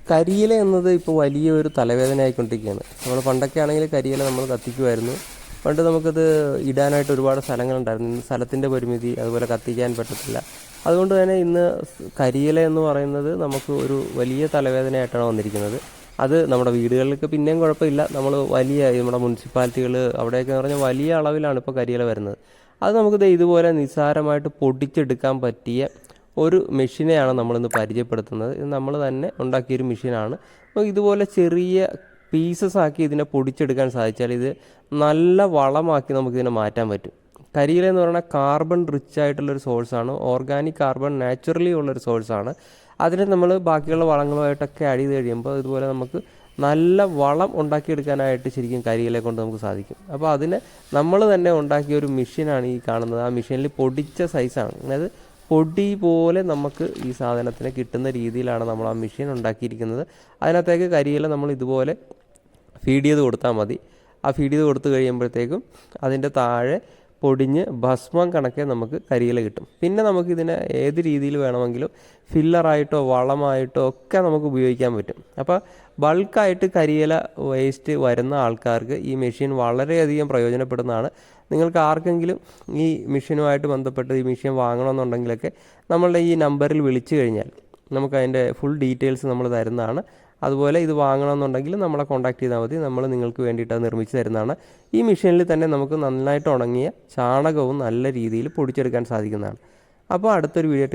കരിയില എന്നത് ഇപ്പോൾ വലിയൊരു തലവേദനയായിക്കൊണ്ടിരിക്കുകയാണ്. നമ്മൾ പണ്ടൊക്കെ ആണെങ്കിൽ കരിയില നമ്മൾ കത്തിക്കുമായിരുന്നു. പണ്ട് നമുക്കത് ഇടാനായിട്ട് ഒരുപാട് സ്ഥലങ്ങളുണ്ടായിരുന്നു. ഇന്ന് സ്ഥലത്തിൻ്റെ പരിമിതി, അതുപോലെ കത്തിക്കാൻ പറ്റത്തില്ല. അതുകൊണ്ട് തന്നെ ഇന്ന് കരിയില എന്ന് പറയുന്നത് നമുക്ക് ഒരു വലിയ തലവേദനയായിട്ടാണ് വന്നിരിക്കുന്നത്. അത് നമ്മുടെ വീടുകളിലൊക്കെ പിന്നെയും കുഴപ്പമില്ല. നമ്മൾ വലിയ നമ്മുടെ മുനിസിപ്പാലിറ്റികൾ അവിടെയൊക്കെ എന്ന് പറഞ്ഞാൽ വലിയ അളവിലാണ് ഇപ്പോൾ കരിയില വരുന്നത്. അത് നമുക്ക് ഇതുപോലെ നിസ്സാരമായിട്ട് പൊടിച്ചെടുക്കാൻ പറ്റിയ ഒരു മെഷീനെയാണ് നമ്മളിന്ന് പരിചയപ്പെടുത്തുന്നത്. ഇത് നമ്മൾ തന്നെ ഉണ്ടാക്കിയൊരു മെഷീനാണ്. അപ്പോൾ ഇതുപോലെ ചെറിയ പീസസ് ആക്കി ഇതിനെ പൊടിച്ചെടുക്കാൻ സാധിച്ചാൽ ഇത് നല്ല വളമാക്കി നമുക്കിതിനെ മാറ്റാൻ പറ്റും. കരിയില എന്ന് പറയുന്നത് കാർബൺ റിച്ച് ആയിട്ടുള്ളൊരു സോഴ്സാണ്. ഓർഗാനിക് കാർബൺ നാച്ചുറലി ഉള്ളൊരു സോഴ്സാണ്. അതിനെ നമ്മൾ ബാക്കിയുള്ള വളങ്ങളുമായിട്ടൊക്കെ ആഡ് ചെയ്ത് കഴിയുമ്പോൾ ഇതുപോലെ നമുക്ക് നല്ല വളം ഉണ്ടാക്കിയെടുക്കാനായിട്ട് ശരിക്കും കരിയില കൊണ്ട് നമുക്ക് സാധിക്കും. അപ്പോൾ അതിനെ നമ്മൾ തന്നെ ഉണ്ടാക്കിയ ഒരു മെഷീനാണ് ഈ കാണുന്നത്. ആ മെഷീനിൽ പൊടിച്ച സൈസാണ്. അതായത് പൊടി പോലെ നമുക്ക് ഈ സാധനത്തിന് കിട്ടുന്ന രീതിയിലാണ് നമ്മൾ ആ മെഷീൻ ഉണ്ടാക്കിയിരിക്കുന്നത്. അതിനകത്തേക്ക് കരിയില നമ്മൾ ഇതുപോലെ ഫീഡ് ചെയ്ത് കൊടുത്താൽ മതി. ആ ഫീഡ് ചെയ്ത് കൊടുത്തു കഴിയുമ്പോഴത്തേക്കും അതിൻ്റെ താഴെ പൊടിഞ്ഞ് ഭസ്മം കണക്കെ നമുക്ക് കരിയില കിട്ടും. പിന്നെ നമുക്കിതിനെ ഏത് രീതിയിൽ വേണമെങ്കിലും ഫില്ലറായിട്ടോ വളമായിട്ടോ ഒക്കെ നമുക്ക് ഉപയോഗിക്കാൻ പറ്റും. അപ്പോൾ ബൾക്കായിട്ട് കരിയില വേസ്റ്റ് വരുന്ന ആൾക്കാർക്ക് ഈ മെഷീൻ വളരെയധികം പ്രയോജനപ്പെടുന്നതാണ്. നിങ്ങൾക്ക് ആർക്കെങ്കിലും ഈ മെഷീനുമായിട്ട് ബന്ധപ്പെട്ട് ഈ മെഷീൻ വാങ്ങണമെന്നുണ്ടെങ്കിലൊക്കെ നമ്മളുടെ ഈ നമ്പറിൽ വിളിച്ചു കഴിഞ്ഞാൽ നമുക്ക് അതിൻ്റെ ഫുൾ ഡീറ്റെയിൽസ് നമ്മൾ തരുന്നതാണ്. അതുപോലെ ഇത് വാങ്ങണമെന്നുണ്ടെങ്കിൽ നമ്മളെ കോൺടാക്ട് ചെയ്താൽ മതി. നമ്മൾ നിങ്ങൾക്ക് വേണ്ടിയിട്ട് അത് നിർമ്മിച്ച് തരുന്നതാണ്. ഈ മെഷീനിൽ തന്നെ നമുക്ക് നന്നായിട്ട് ഉണങ്ങിയ ചാണകവും നല്ല രീതിയിൽ പൊടിച്ചെടുക്കാൻ സാധിക്കുന്നതാണ്. അപ്പോൾ അടുത്തൊരു വീഡിയോ